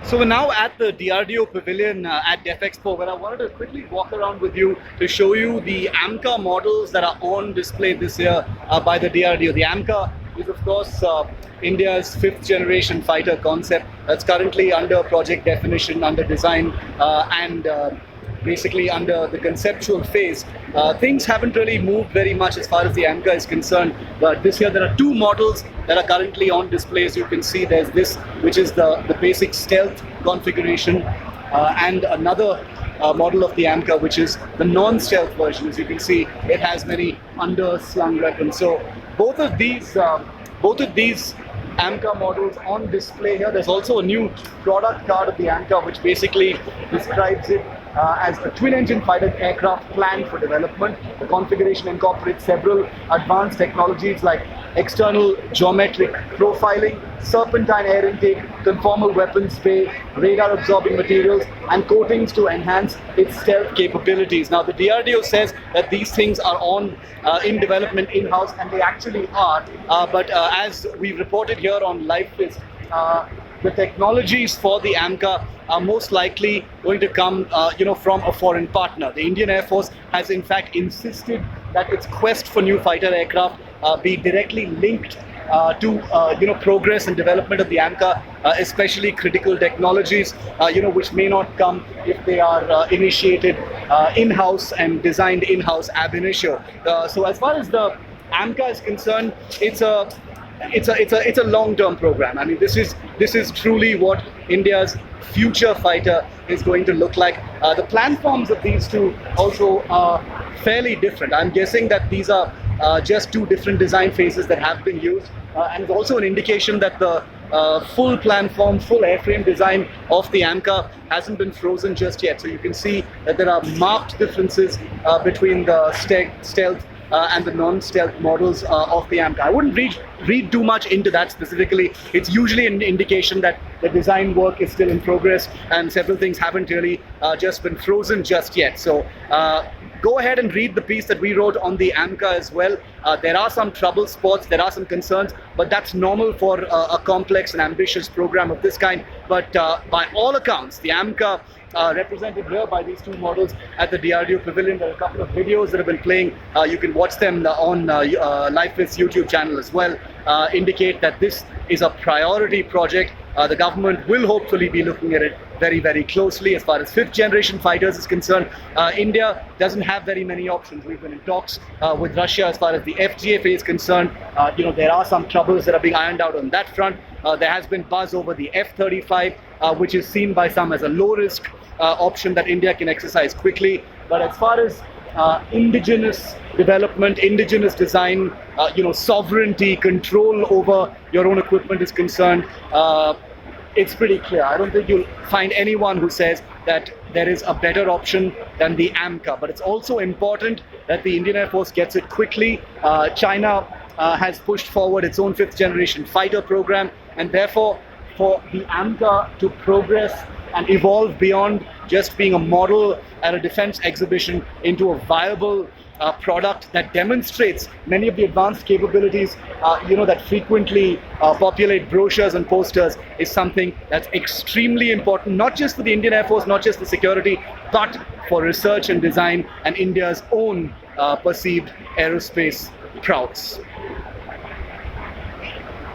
So we're now at the DRDO pavilion at DefExpo, where I wanted to quickly walk around with you to show you the AMCA models that are on display this year by the DRDO. The AMCA is, of course, India's fifth generation fighter concept that's currently under project definition, under design, and basically under the conceptual phase. Things haven't really moved very much as far as the AMCA is concerned, but this year there are two models that are currently on display. As you can see, there's this, which is the basic stealth configuration, and another model of the AMCA, which is the non-stealth version. As you can see, it has many underslung weapons. So both of these AMCA models on display here. There's also a new product card of the AMCA, which basically describes it as a twin-engine fighter aircraft planned for development. The configuration incorporates several advanced technologies like external geometric profiling, serpentine air intake, conformal weapons bay, radar-absorbing materials, and coatings to enhance its stealth capabilities. Now, the DRDO says that these things are in development in-house, and they actually are. But as we reported here on LiveFist, the technologies for the AMCA are most likely going to come from a foreign partner. The Indian Air Force has in fact insisted that its quest for new fighter aircraft be directly linked to progress and development of the AMCA, especially critical technologies, which may not come if they are initiated in-house and designed in-house ab initio. So as far as the AMCA is concerned, it's a long-term program. I mean, this is truly what India's future fighter is going to look like. The platforms of these two also are fairly different. I'm guessing that these are just two different design phases that have been used, and it's also an indication that the full platform, full airframe design of the AMCA hasn't been frozen just yet. So you can see that there are marked differences between the stealth and the non-stealth models of the AMCA. I wouldn't read too much into that specifically. It's usually an indication that the design work is still in progress and several things haven't really just been frozen just yet. So go ahead and read the piece that we wrote on the AMCA as well. There are some trouble spots, there are some concerns, but that's normal for a complex and ambitious program of this kind. But by all accounts, the AMCA represented here by these two models at the DRDO pavilion. There are a couple of videos that have been playing. You can watch them on LiveFist's YouTube channel as well. Indicate that this is a priority project. The government will hopefully be looking at it very, very closely. As far as fifth generation fighters is concerned, India doesn't have very many options. We've been in talks with Russia as far as the FGFA is concerned. There are some troubles that are being ironed out on that front. There has been buzz over the F-35, which is seen by some as a low-risk option that India can exercise quickly. But as far as indigenous development, indigenous design, sovereignty, control over your own equipment is concerned, it's pretty clear. I don't think you'll find anyone who says that there is a better option than the AMCA. But it's also important that the Indian Air Force gets it quickly. China has pushed forward its own fifth generation fighter program, and therefore for the AMCA to progress and evolve beyond just being a model at a defense exhibition into a viable product that demonstrates many of the advanced capabilities that frequently populate brochures and posters is something that's extremely important, not just for the Indian Air Force, not just for security, but for research and design and India's own perceived aerospace prowess.